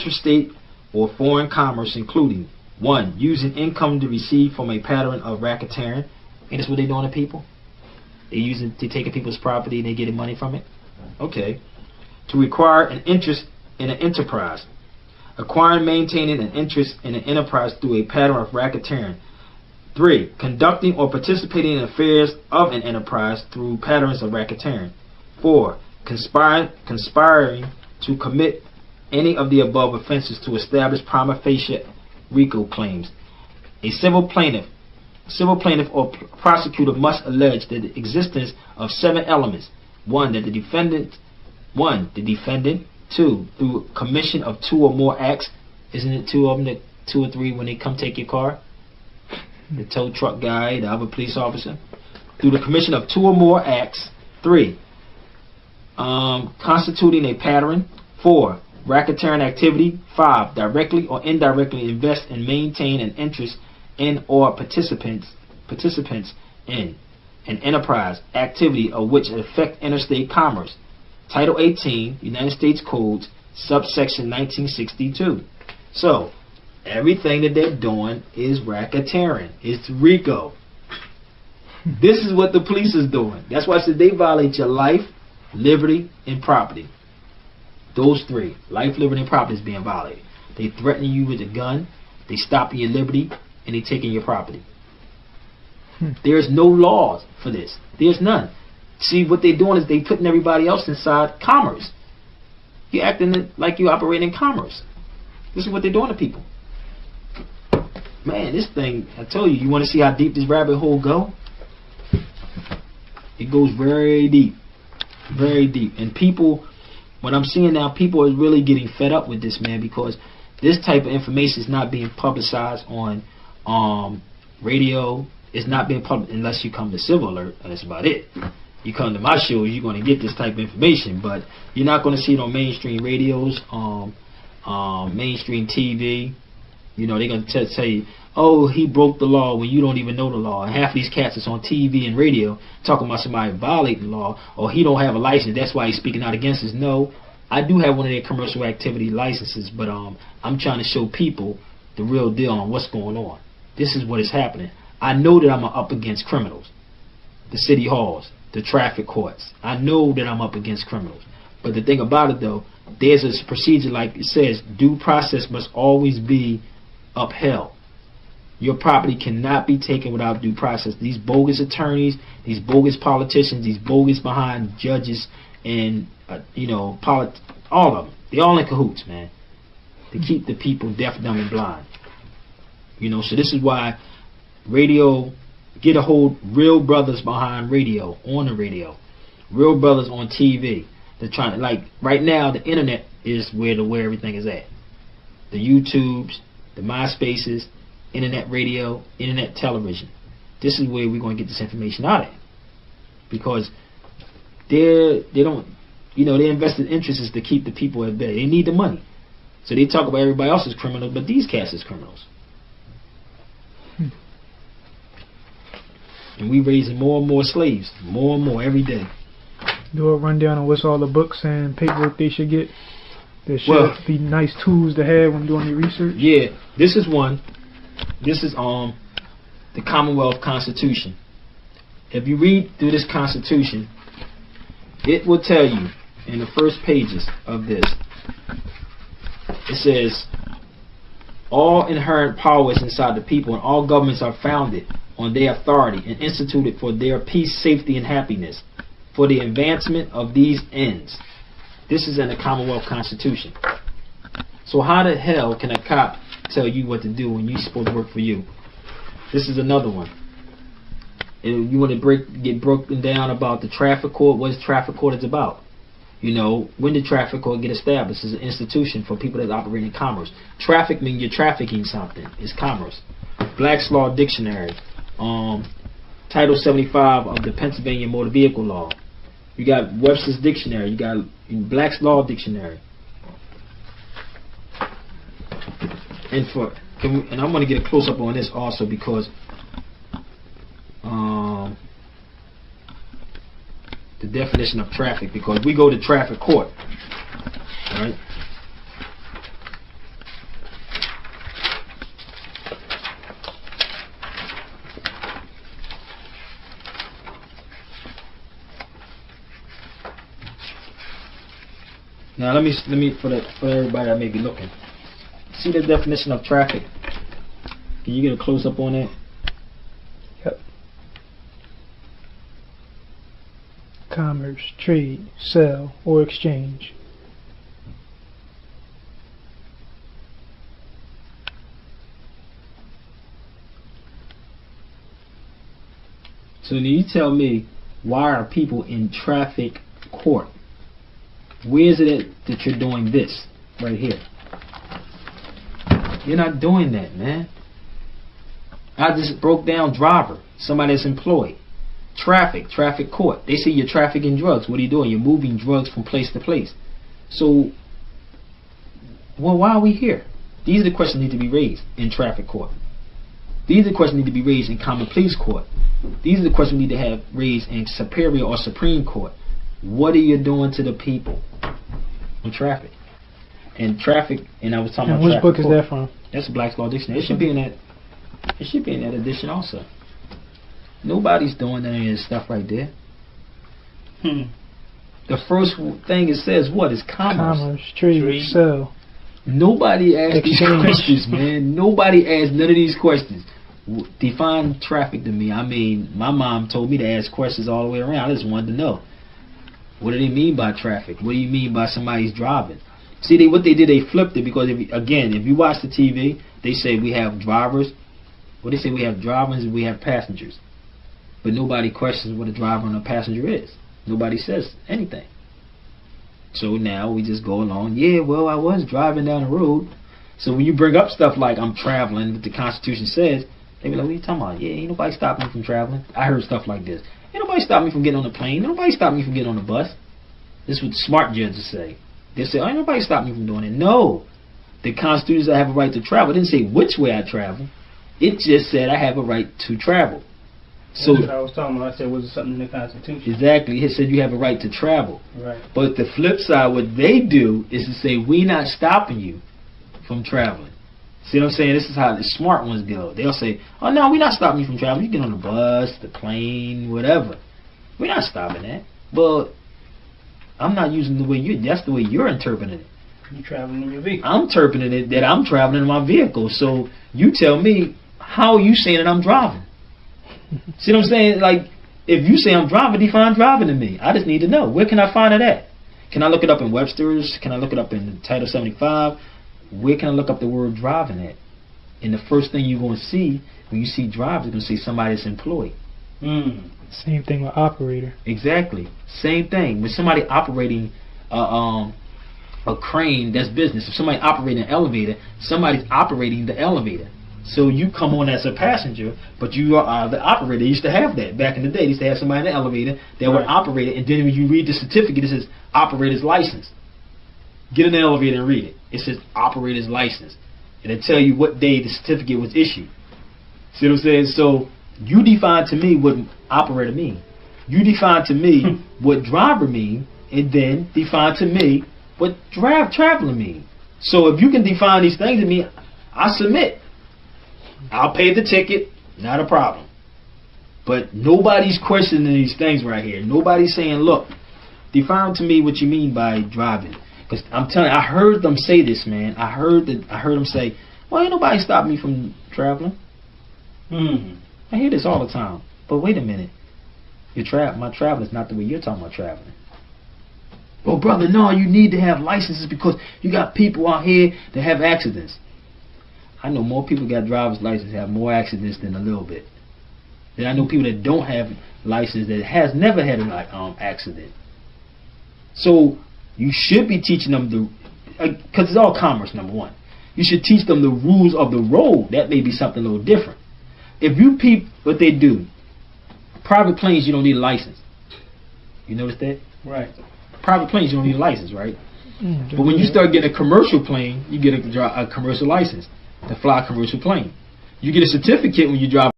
interstate or foreign commerce, including 1. Using income to receive from a pattern of racketeering. And that's what they're doing to people. They're taking people's property and they're getting money from it. Okay. To require an interest in an enterprise. Acquiring and maintaining an interest in an enterprise through a pattern of racketeering. 3. Conducting or participating in affairs of an enterprise through patterns of racketeering. 4. Conspiring to commit any of the above offenses to establish prima facie RICO claims. A civil plaintiff or prosecutor must allege the existence of 7 elements. 1. The defendant. 2. Through commission of 2 or more acts. Isn't it 2 of them, 2 or 3 when they come take your car? The tow truck guy, the other police officer. Through the commission of 2 or more acts. 3. Constituting a pattern. 4. Racketeering activity. 5. Directly or indirectly invest and maintain an interest in or participants in an enterprise activity of which affect interstate commerce. Title 18, United States Codes, subsection 1962. So, everything that they're doing is racketeering. It's RICO. This is what the police is doing. That's why I said they violate your life, liberty, and property. Those 3, life, liberty, and property, is being violated. They threaten you with a gun, they stopping your liberty, and they taking your property. There's no laws for this. There's none. See, what they're doing is they putting everybody else inside commerce. You're acting like you operate in commerce. This is what they're doing to people. Man, this thing, I tell you, you want to see how deep this rabbit hole go? It goes very deep. Very deep. And people, what I'm seeing now, people are really getting fed up with this, man, because this type of information is not being publicized on radio. It's not being published unless you come to Civil Alert, and that's about it. You come to my shows, you're going to get this type of information, but you're not going to see it on mainstream radios, mainstream TV. You know, they're going to tell you, oh, he broke the law when you don't even know the law. And half of these cats is on TV and radio talking about somebody violating the law, or he don't have a license, that's why he's speaking out against us. No, I do have one of their commercial activity licenses, but I'm trying to show people the real deal on what's going on. This is what is happening. I know that I'm up against criminals, the city halls, the traffic courts. I know that I'm up against criminals. But the thing about it, though, there's a procedure, like it says, due process must always be upheld. Your property cannot be taken without due process. These bogus attorneys, these bogus politicians, these bogus behind judges, and all of them, they all in cahoots, man, to keep the people deaf, dumb, and blind. So this is why radio, get a hold, real brothers behind radio, on the radio, real brothers on TV. They're trying to, like, right now the internet is where everything is at. The YouTubes, the MySpaces, internet radio, internet television. This is where we're going to get this information out of, because they don't, their invested interest is to keep the people at bay. They need the money, so they talk about everybody else as criminals, but these cats is criminals. And we raising more and more slaves, more and more every day. Do a rundown on what's all the books and paperwork they should get. There should be nice tools to have when doing your research. Yeah, this is one. This is the Commonwealth Constitution. If you read through this Constitution, it will tell you in the first pages of this. It says, all inherent powers inside the people and all governments are founded on their authority and instituted for their peace, safety, and happiness, for the advancement of these ends. This is in the Commonwealth Constitution. So how the hell can a cop tell you what to do when you're supposed to work for you? This is another one. And you want to get broken down about the traffic court. What is traffic court is about? When did traffic court get established? It's an institution for people that operate in commerce. Traffic means you're trafficking something. It's commerce. Black's Law Dictionary. Title 75 of the Pennsylvania Motor Vehicle Law. You got Webster's Dictionary. You got Black's Law Dictionary. And I'm going to get a close up on this also, because the definition of traffic, because we go to traffic court, right? Now let me for everybody that may be looking. See the definition of traffic? Can you get a close up on that? Yep. Commerce, trade, sell, or exchange. So you tell me, why are people in traffic court? Where is it that you're doing this right here? You're not doing that, man. I just broke down driver, somebody that's employed. Traffic court. They say you're trafficking drugs. What are you doing? You're moving drugs from place to place. So, well, why are we here? These are the questions that need to be raised in traffic court. These are the questions that need to be raised in common pleas court. These are the questions we need to have raised in superior or supreme court. What are you doing to the people in traffic? And traffic, and I was talking about which book court. is that from? That's Black's Law Dictionary. It should be in that. It should be in that edition also. Nobody's doing any of this stuff right there. The first thing it says what is commerce. Commerce, trade, sell. Nobody asked these questions, man. Nobody asked none of these questions. Define traffic to me. I mean, my mom told me to ask questions all the way around. I just wanted to know. What do they mean by traffic? What do you mean by somebody's driving? See, what they did, they flipped it because, if you watch the TV, they say we have drivers. Well, they say we have drivers and we have passengers. But nobody questions what a driver and a passenger is. Nobody says anything. So now we just go along. Yeah, well, I was driving down the road. So when you bring up stuff like I'm traveling, what the Constitution says, they be like, what are you talking about? Yeah, ain't nobody stopping me from traveling. I heard stuff like this. Ain't nobody stopping me from getting on the plane. Ain't nobody stopping me from getting on the bus. This is what smart judges say. They say, oh, ain't nobody stopping me from doing it. No. The Constitution says I have a right to travel. It didn't say which way I travel. It just said I have a right to travel. So that's what I was talking about. I said, was it something in the Constitution? Exactly. It said you have a right to travel. Right. But the flip side, what they do is to say, we not stopping you from traveling. See what I'm saying? This is how the smart ones go. They'll say, oh, no, we're not stopping you from traveling. You get on the bus, the plane, whatever. We're not stopping that. But I'm not using the way that's the way you're interpreting it. You're traveling in your vehicle. I'm interpreting it that I'm traveling in my vehicle. So you tell me, how are you saying that I'm driving? See what I'm saying? Like, if you say I'm driving, define driving to me. I just need to know. Where can I find it at? Can I look it up in Webster's? Can I look it up in Title 75? Where can I look up the word driving at? And the first thing you're going to see when you see drivers, you're going to see somebody that's employed. Same thing with operator. Exactly. Same thing. When somebody operating a crane, that's business. If somebody operating an elevator, somebody's operating the elevator. So you come on as a passenger, but you are the operator. They used to have that back in the day. They used to have somebody in the elevator that would operate it, and then when you read the certificate, it says operator's license. Get in the elevator and read it. It says operator's license, and it tell you what day the certificate was issued. See what I'm saying? So you define to me what operator mean. You define to me what driver mean, and then define to me what traveler mean. So if you can define these things to me, I submit. I'll pay the ticket, not a problem. But nobody's questioning these things right here. Nobody's saying, look, define to me what you mean by driving. Because I'm telling you, I heard them say this, man. I heard them say, well, ain't nobody stopped me from traveling. I hear this all the time. But wait a minute. My travel is not the way you're talking about traveling. Well, brother, no, you need to have licenses because you got people out here that have accidents. I know more people got driver's license have more accidents than a little bit. Then I know people that don't have license that has never had an accident. So you should be teaching them because it's all commerce, number one. You should teach them the rules of the road. That may be something a little different. If you peep what they do, private planes, you don't need a license. You notice that? Right. Private planes, you don't need a license, right? But when you start getting a commercial plane, you get a commercial license to fly a commercial plane. You get a certificate when you drive